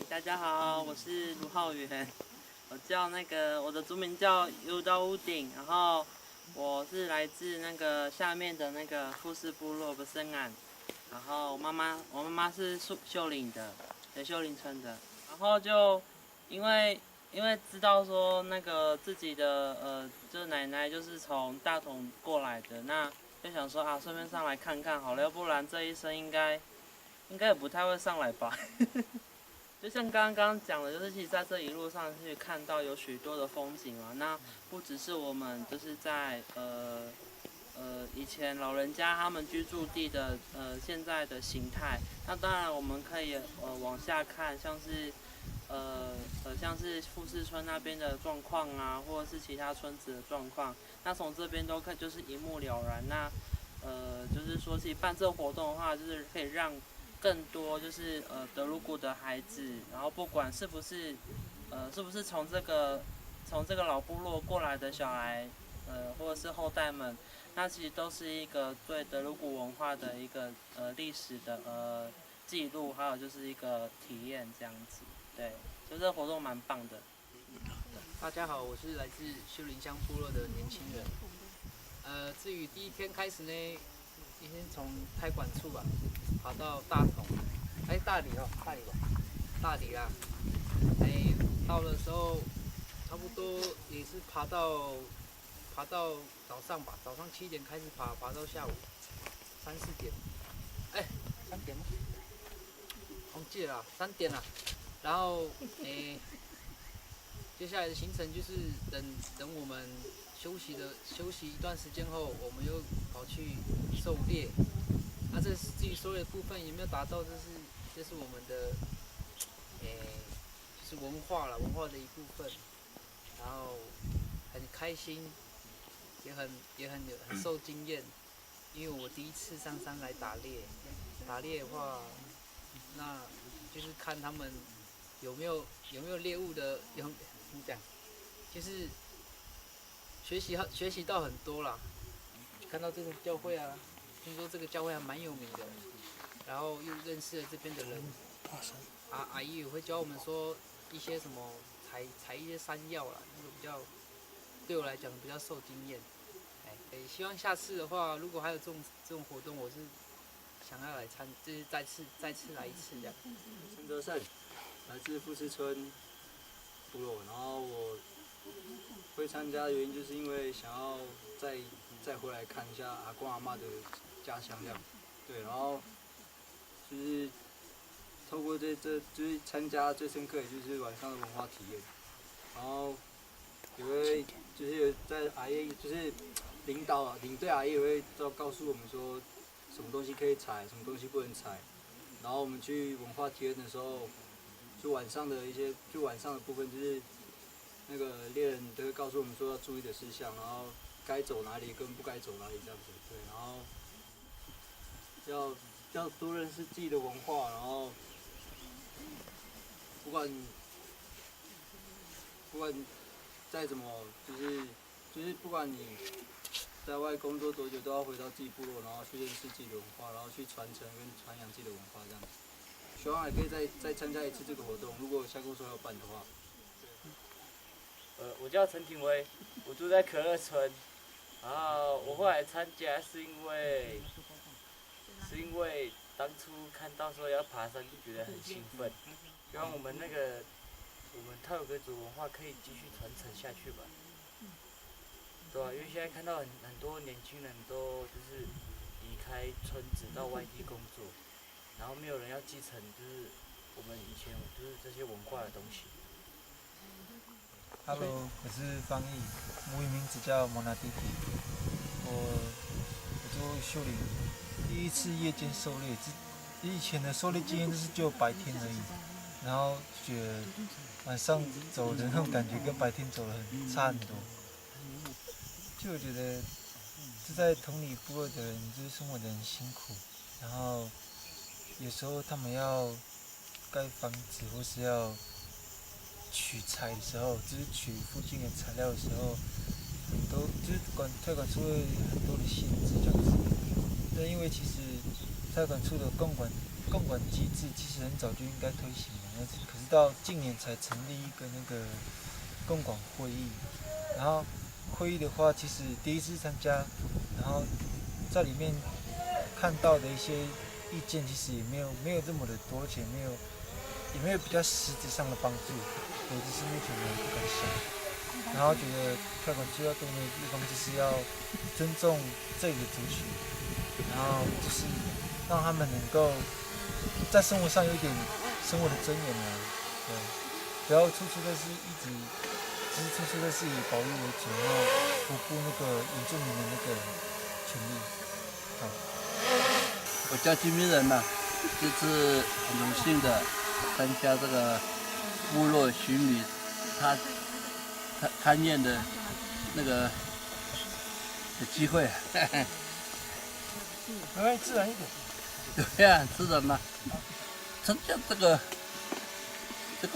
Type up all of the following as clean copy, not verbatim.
大家好，我是卢浩源，我叫我的族名叫优刀屋顶，然后我是来自下面的富士部落不生安，然后我妈妈是秀林的，秀林村的，然后就因为知道说自己的就是奶奶就是从大同过来的，那就想说啊，顺便上来看看好了，要不然这一生应该也不太会上来吧。就像刚刚讲的，就是其实在这一路上去看到有许多的风景嘛。那不只是我们就是在以前老人家他们居住地的现在的形态。那当然我们可以往下看，像是富士村那边的状况啊，或者是其他村子的状况。那从这边都可以就是一目了然。那就是说，其实办这个活动的话，就是可以让更多就是德鲁古的孩子，然后不管是不是从这个老部落过来的小孩，或者是后代们，那其实都是一个对德鲁古文化的一个历史的记录，还有就是一个体验这样子。对，就这个活动蛮棒的。大家好，我是来自秀林乡部落的年轻人。至于第一天开始呢，今天从开管处吧，跑到大同，大理啦。到的时候差不多也是爬到早上吧，早上7点开始爬到下午3、4点。3点吗？忘记了啦，3点啦。然后接下来的行程就是等我们休息一段时间后，我们又跑去狩猎。那这至于狩猎的部分有没有达到，这是我们的就是文化的一部分。然后很开心，也很受惊艳，因为我第一次上山来打猎。打猎的话，那就是看他们有没有猎物的，怎么讲，就是学习到很多啦。看到这个教会啊，听说这个教会还蛮有名的，然后又认识了这边的人。阿姨也会教我们说一些什么采一些山药啦，那个比较对我来讲比较受经验。希望下次的话，如果还有这种活动，我是想要来就是再次来一次这样。陈德胜，来自富士村部落，然后我会参加的原因就是因为想要再回来看一下阿公阿嬷的家乡这样。对，然后就是透过就是参加最深刻的就是晚上的文化体验，然后也会就是有在阿爷就是领队阿姨也会告诉我们说什么东西可以采，什么东西不能采。然后我们去文化体验的时候，就晚上的部分，就是那个猎人都会告诉我们说要注意的事项，然后该走哪里跟不该走哪里这样子。对，然后要多认识自己的文化，然后不管再怎么就是不管你在外工作多久，都要回到自己部落，然后去认识自己的文化，然后去传承跟传扬自己的文化这样子。希望还可以再参加一次这个活动，如果下公说要办的话。我叫陈廷威，我住在可乐村。然后我后来参加是因为当初看到说要爬山就觉得很兴奋，希望我们泰鲁格族文化可以继续传承下去吧。对啊，因为现在看到很多年轻人都就是离开村子到外地工作，然后没有人要继承就是我们以前就是这些文化的东西。Hello， 我是方毅，母语名字叫蒙纳蒂蒂。我住秀林，第一次夜间狩猎，以前的狩猎经验就是只有白天而已，然后觉得晚上走的那种感觉跟白天走的差很多。就我觉得，就在同里部落的人就是生活的很辛苦，然后有时候他们要盖房子或是要取材的时候，就是取附近的材料的时候，很多就是泰管处会很多的限制这样子。但因为其实泰管处的公管共管机制其实很早就应该推行了，可是到近年才成立一个那个共管会议。然后会议的话，其实第一次参加，然后在里面看到的一些意见，其实也没有这么的多，而且也没有比较实质上的帮助。我只是目前不敢想。然后觉得跳管计划对那个地方就是要尊重这里的族群，然后就是让他们能够在生活上有一点生活的尊严啊，对，不要处处都是处处都是以保育为主，然后不顾那个原住民的那个权利。好，我叫金明人呐，这次很荣幸的参加这个部落巡礼，参演的那个的机会。来自然一点。对呀，自然嘛。参加这个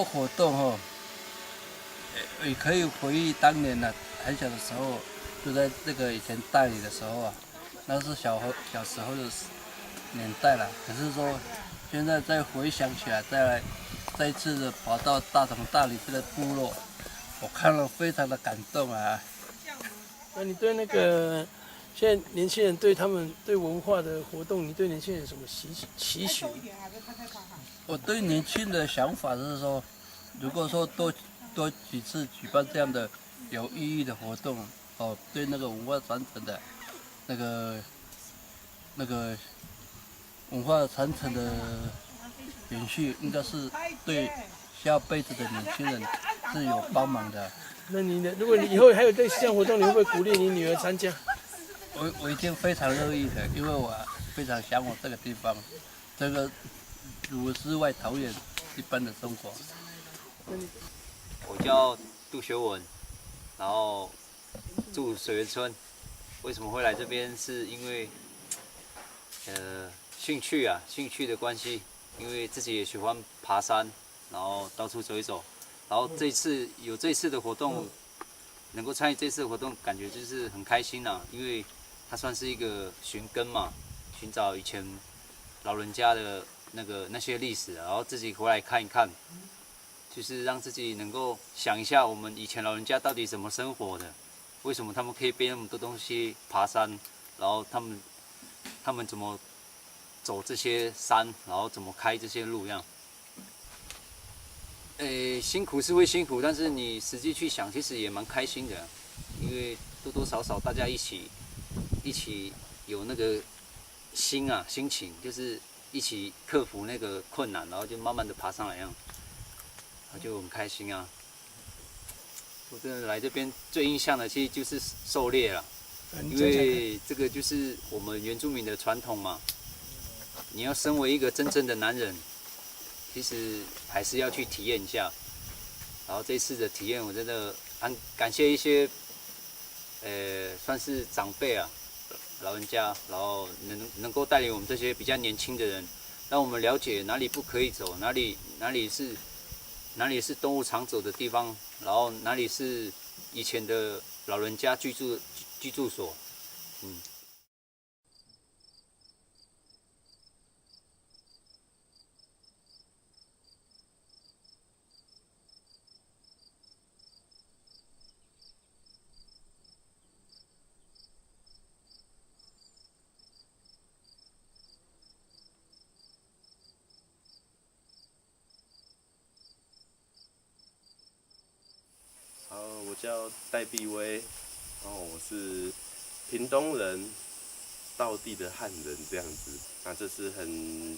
活动哦，也可以回忆当年呢，很小的时候，就在那个以前大理的时候啊，那是小时候的年代了。可是说，现在再回想起来，再一次的跑到大同大理这个部落，我看了非常的感动啊。那你对那个现在年轻人对他们对文化的活动，你对年轻人有什么期许？我对年轻人的想法是说，如果说多几次举办这样的有意义的活动，哦，对那个文化传承的那个文化传承的延续，应该是对下辈子的年轻人是有帮忙的。那你呢？如果你以后还有类似这样活动，你会不会鼓励你女儿参加？我一定非常乐意的，因为我非常向往这个地方，这个如世外桃源一般的生活。我叫杜学文，然后住水源村。为什么会来这边？是因为兴趣的关系，因为自己也喜欢爬山，然后到处走一走。然后这次的活动，能够参与这次的活动，感觉就是很开心啦，因为它算是一个寻根嘛，寻找以前老人家的那些历史，然后自己回来看一看，就是让自己能够想一下我们以前老人家到底怎么生活的，为什么他们可以背那么多东西爬山，然后他们怎么走这些山，然后怎么开这些路样。辛苦是会辛苦，但是你实际去想，其实也蛮开心的，因为多多少少大家一起有那个心情，就是一起克服那个困难，然后就慢慢的爬上来样，就很开心啊。我真的来这边最印象的其实就是狩猎了，因为这个就是我们原住民的传统嘛。你要身为一个真正的男人，其实还是要去体验一下。然后这次的体验，我真的感谢一些，算是长辈啊，老人家，然后能够带领我们这些比较年轻的人，让我们了解哪里不可以走，哪里是动物常走的地方，然后哪里是以前的老人家居住所，好，我叫戴碧威，然后我是屏东人，道地的汉人这样子。那这次很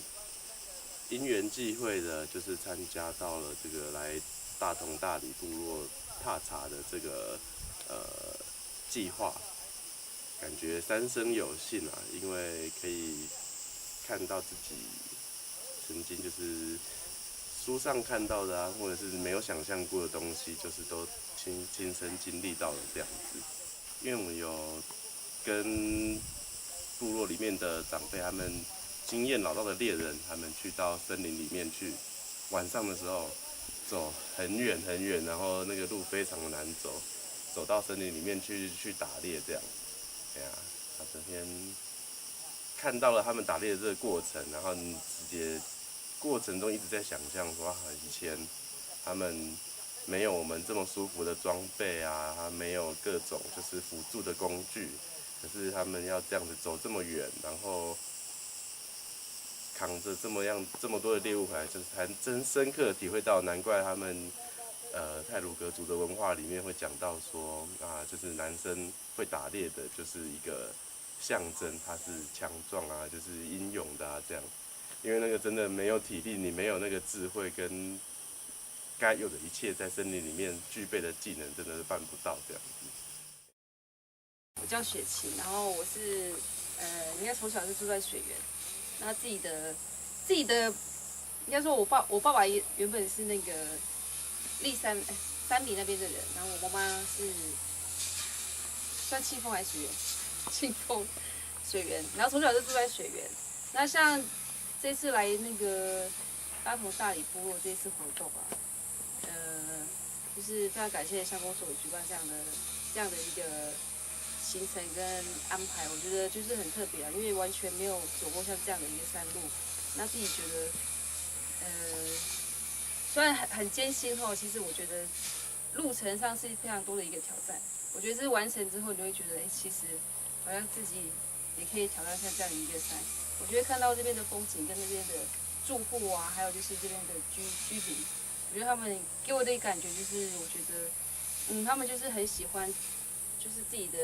因缘际会的，就是参加到了这个来大同大理部落踏查的这个计划，感觉三生有幸啊，因为可以看到自己曾经就是书上看到的啊，或者是没有想象过的东西，就是都亲身经历到了这样子。因为我们有跟部落里面的长辈，他们经验老道的猎人，他们去到森林里面去，晚上的时候走很远很远，然后那个路非常的难走，走到森林里面去打猎这样。哎呀，他这天看到了他们打猎的这个过程，然后你直接过程中一直在想象说，以前他们没有我们这么舒服的装备啊，他没有各种就是辅助的工具，可是他们要这样子走这么远，然后扛着这么多的猎物回来，就是还真深刻的体会到，难怪他们太鲁阁族的文化里面会讲到说就是男生会打猎的，就是一个象征，他是强壮啊，就是英勇的啊这样。因为那个真的没有体力，你没有那个智慧跟该有的一切在森林里面具备的技能，真的是办不到这样子。我叫雪晴，然后我是应该从小是住在水源，那自己的应该说我爸爸原本是那个三米那边的人，然后我妈妈是算庆丰还是水源？庆丰水源，然后从小就住在水源。那像这次来那个大同大理部落这次活动啊，就是非常感谢乡公所举办这样的一个行程跟安排，我觉得就是很特别啊，因为完全没有走过像这样的一个山路，那自己觉得，虽然很艰辛吼，其实我觉得路程上是非常多的一个挑战。我觉得这完成之后，你就会觉得，其实好像自己也可以挑战像这样的一个山。我觉得看到这边的风景跟那边的住户啊，还有就是这边的居民，我觉得他们给我的感觉就是，我觉得，他们就是很喜欢，就是自己的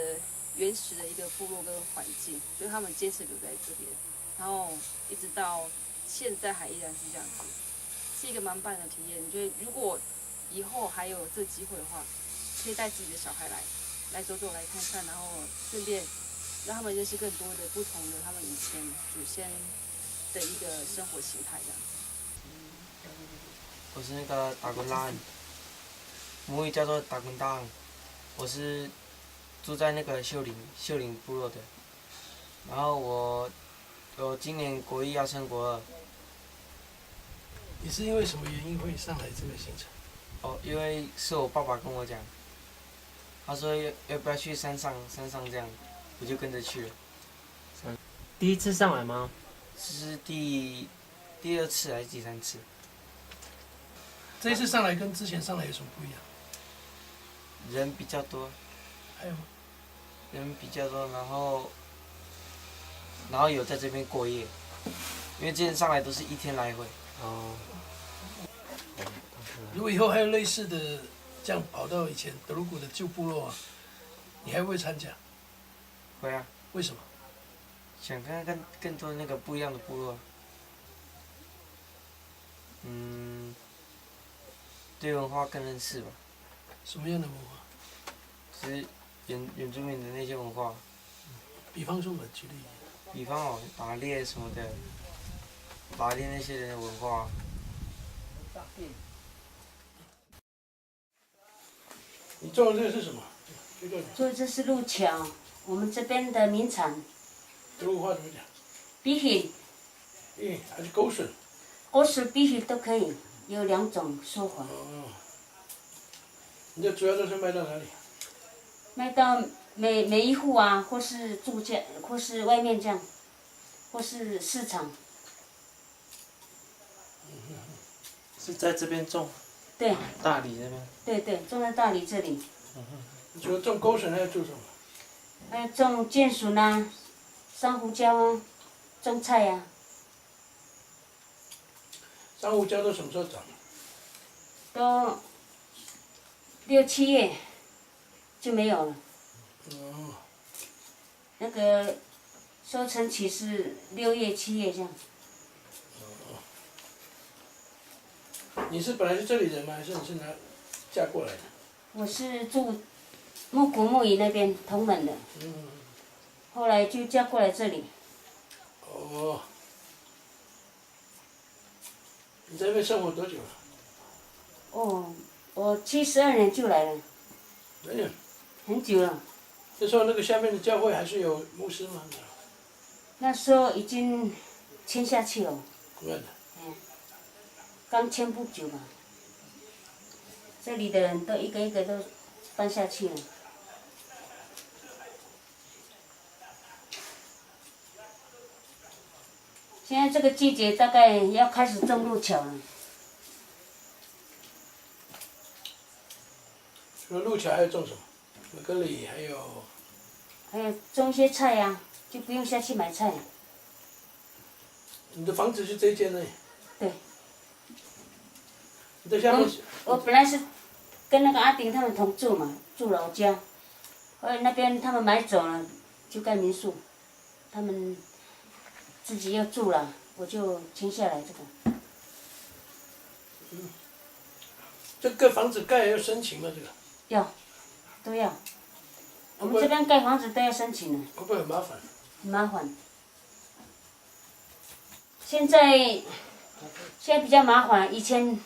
原始的一个部落跟环境，所以他们坚持留在这边，然后一直到现在还依然是这样子，是一个蛮棒的体验。我觉得如果以后还有这机会的话，可以带自己的小孩来走走来看看，然后顺便让他们认识更多的不同的他们以前祖先的一个生活形态这样子。我是那个打滚拉，母语叫做打滚大，我是住在那个秀林部落的，然后我今年国一要升国2。你是因为什么原因会上来这个行程？因为是我爸爸跟我讲，他说要不要去山上这样，我就跟着去了。第一次上来吗？这是第2次还是第3次？这一次上来跟之前上来有什么不一样？人比较多。还有吗？人比较多，然后有在这边过夜，因为之前上来都是1天来回。如果以后还有类似的这样跑到以前德鲁古的旧部落啊，你还会参加？会啊。为什么？想看看更多那个不一样的部落。对文化更认识吧。什么样的文化？就是原住民的那些文化。比方说，我举例。比方打猎什么的，打猎那些人的文化。你做的这个是什么？做这是路桥，我们这边的名产。德鲁话怎么讲？比起。还是勾笋？勾笋、比起都可以，有2种说法。你这主要都是卖到哪里？卖到每一户啊，或是住家，或是外面这样，或是市场。是在这边种？对。大理那边。对，种在大理这里。除了种勾笋，还要种什么？还有种剑笋啊，珊瑚礁啊，种菜啊。珊瑚礁都什么时候长？都6、7月就没有了。那个收成期是6月、7月这样。你是本来是这里人吗？还是你是嫁过来的？我是住木古木屿那边同门的。后来就嫁过来这里。你在那边生活多久了？我72年就来了。很久了。那时候那个下面的教会还是有牧师吗？那时候已经迁下去了。刚迁不久吧。这里的人都一个一个都搬下去了。现在这个季节大概要开始种路桥了。除了路桥还要种什么？马格里还有种一些菜呀、就不用下去买菜。你的房子就这一间呢？对。你在下面？我本来是跟那个阿丁他们同住嘛，住老家，后来那边他们买走了，就盖民宿，他们自己要住了，我就签下来这个。这个房子盖要申请吗？这个？要，都要。我们这边盖房子都要申请的。会不会很麻烦？很麻烦。现在比较麻烦，以前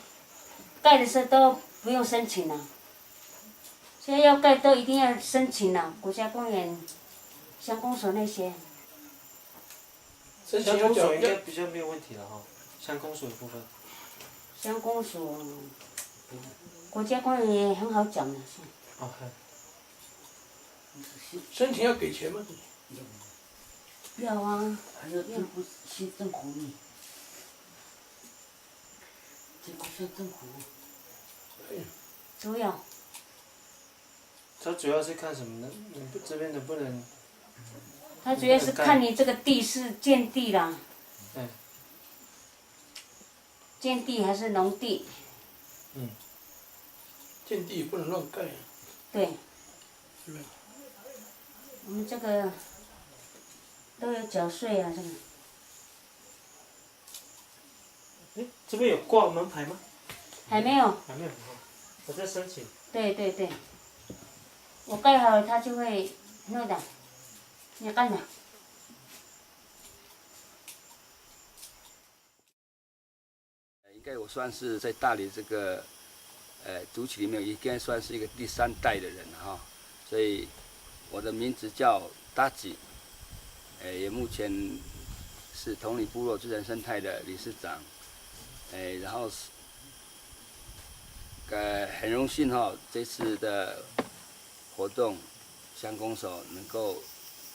盖的时候都不用申请了，现在要盖都一定要申请了，国家公园、乡公所那些。乡公所应该比较没有问题了哈，乡公所的部分。乡公所，国家公园也很好讲的。哦，申请要给钱吗？要啊。还有政府县政府呢，这个县政府。都要。它主要是看什么呢？这边能不能？它主要是看你这个地是建地啦。嗯。建地还是农地？嗯。建地也不能乱盖啊。对。是吧？我们这个都有缴税啊，这个。哎，这边有挂门牌吗？还没有。还没有，我在申请。对对对。我盖好了，他就会那的，你干嘛？应该我算是在大理这个族群里面，应该算是一个第3代的人哈，所以我的名字叫达吉，也目前是统领部落自然生态的理事长，然后很荣幸哈，这次的活动乡公所能够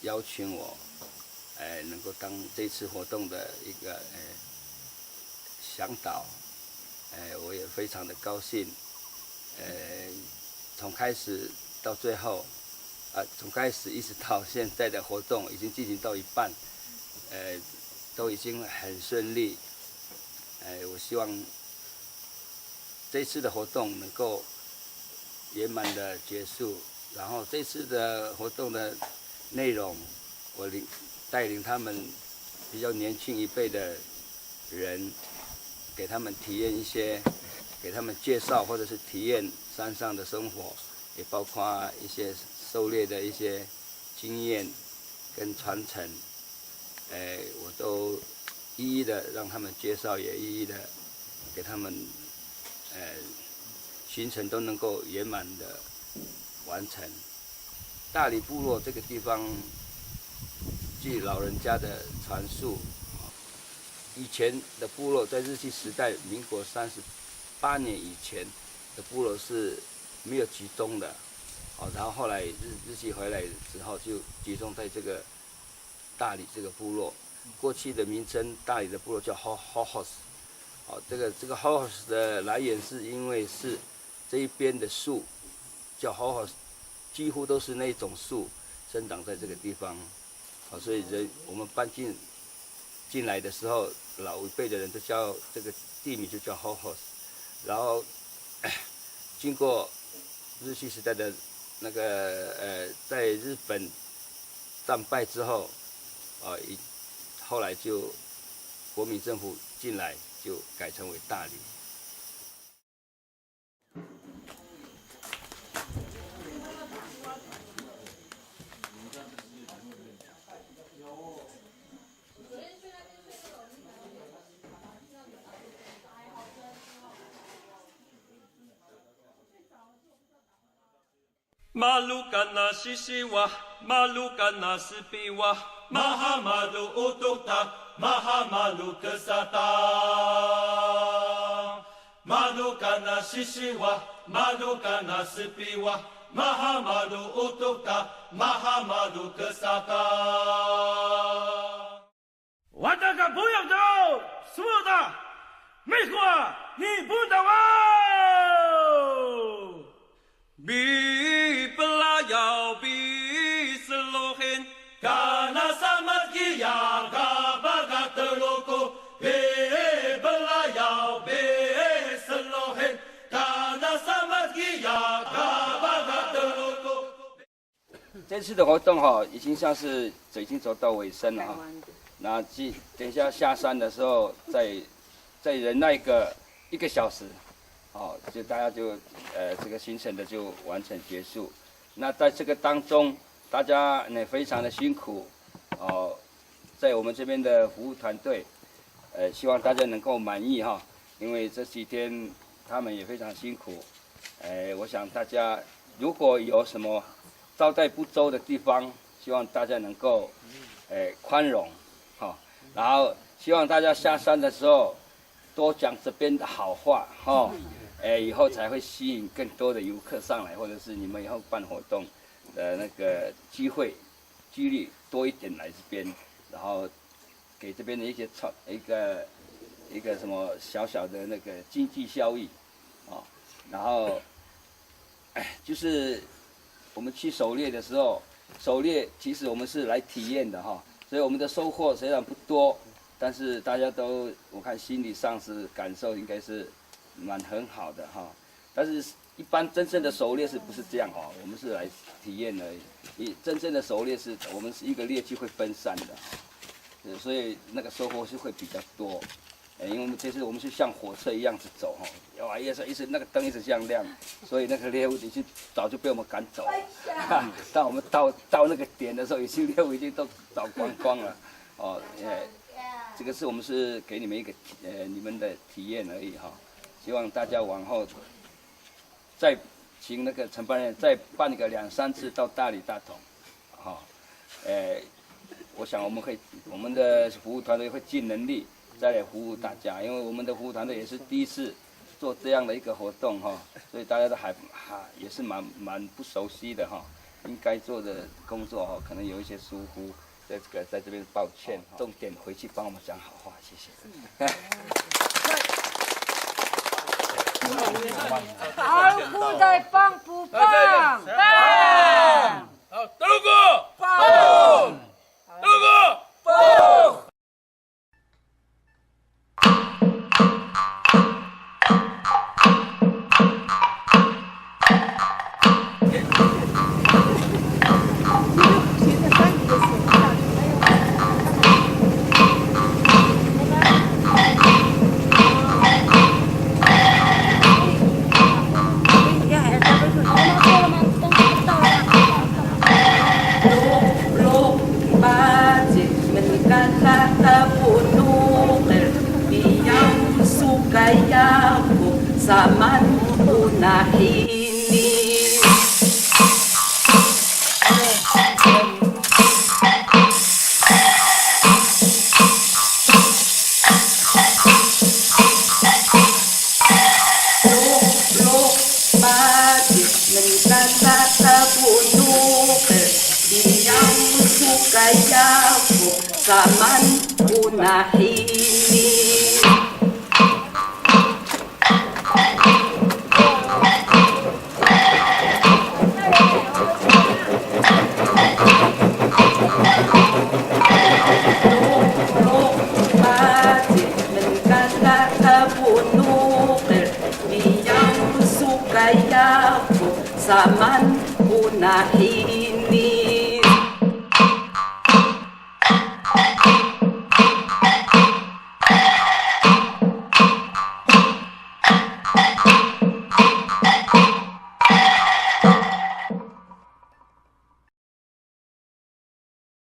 邀请我，能够当这次活动的一个向导，我也非常的高兴，从开始到最后，从开始一直到现在的活动已经进行到一半，都已经很顺利，我希望这次的活动能够圆满的结束。然后这次的活动的内容，我带领他们比较年轻一辈的人，给他们体验一些，给他们介绍或者是体验山上的生活，也包括一些狩猎的一些经验跟传承，我都一一的让他们介绍，也一一的给他们，行程都能够圆满的完成。大理部落这个地方，据老人家的传述，以前的部落在日据时代，民国38年以前的部落是没有集中的，然后后来日据回来之后就集中在这个大理这个部落。过去的名称大理的部落叫 Hohos， 这个 Hohos 的来源是因为是这一边的树叫 Hohos， 几乎都是那种树生长在这个地方，所以我们搬进来的时候，老一辈的人都叫这个地名就叫 Hohos， 然后经过日据时代的那个在日本战败之后，后来就国民政府进来就改成为大理。Malukana sisiwa, malukana sipiwa, Mahamalu utukta, Mahamalu kesata. Malukana sisiwa, malukana sipiwa, Mahamalu utukta, Mahamalu kesata. Wataga buyang daw, suda, mekwa, ni bundawa. Bi pelayau bi selohin, kana samat kia ga baga teloko. Bi pelayau bi selohin, kana samat kia ga baga teloko。这次的活动已经算是已经走到尾声了哈。那等一下下山的时候，再忍耐一个小时，就大家就这个行程的就完成结束。那在这个当中，大家呢非常的辛苦，在我们这边的服务团队，希望大家能够满意哈，因为这几天他们也非常辛苦。我想大家如果有什么招待不周的地方，希望大家能够宽容。然后希望大家下山的时候多讲这边的好话以后才会吸引更多的游客上来，或者是你们以后办活动的那个几率多一点来这边，然后给这边的一些一个什么小小的那个经济效益然后就是我们去狩猎的时候，狩猎其实我们是来体验的所以我们的收获虽然不多，但是大家都我看心理上是感受应该是很好的但是一般真正的狩猎是不是这样我们是来体验而已。真正的狩猎是我们是一个猎区会分散的所以那个收获是会比较多。因为这次我们是像火车一样子走一直那个灯一直这样亮，所以那个猎物已经早就被我们赶走了。当我们到那个点的时候，猎物已经都找光了这个是我们是给你们一个你们的体验而已希望大家往后再请那个承办人再办个2-3次到大理大同我想我们的服务团队会尽能力再来服务大家，因为我们的服务团队也是第一次做这样的一个活动所以大家都也是蛮不熟悉的应该做的工作可能有一些疏忽，在这边抱歉重点回去帮我们讲好话，谢谢。好，裤带棒不棒？棒。好，德鲁哥。棒。德鲁哥。棒。Zaman punah ini Luk bagi menkata terbunuh Diam suka yaku zaman punah ini Zaman punah